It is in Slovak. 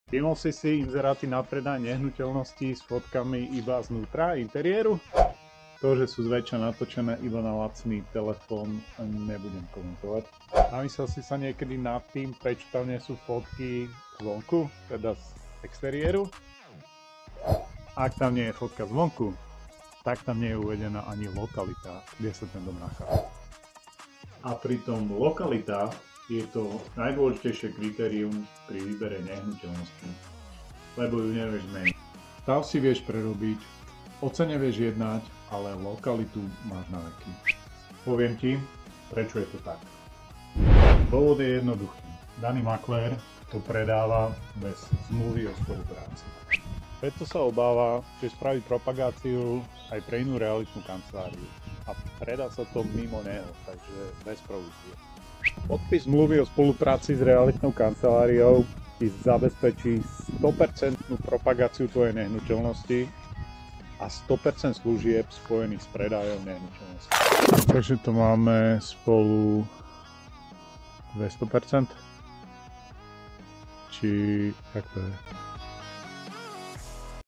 Všimol si inzeráty na predaj nehnuteľností s fotkami iba znútra interiéru? To, že sú zväčša natočené iba na lacný telefón, nebudem komentovať. Namyslel si sa niekedy nad tým, prečo tam nie sú fotky zvonku, teda z exteriéru? Ak tam nie je fotka zvonku, tak tam nie je uvedená ani lokalita, kde sa ten dom nachádza. A pritom lokalita je to najdôležitejšie kritérium pri výbere nehnuteľnosti, lebo ju nevieš zmeniť. Stav si vieš prerobiť, o cene vieš jednať, ale lokalitu máš na veky. Poviem ti, prečo je to tak. Dôvod je jednoduchý. Daný maklér to predáva bez zmluvy o spolupráci. Preto sa obáva, že spraví propagáciu aj pre inú realitnú kanceláriu a predá sa to mimo neho, takže bez provízie. Podpis zmluvy o spolupráci s realitnou kanceláriou ti zabezpečí 100% propagáciu tvojej nehnuteľnosti a 100% služieb spojených s predajom nehnuteľnosti. Takže to máme spolu 200%? Či jak to je?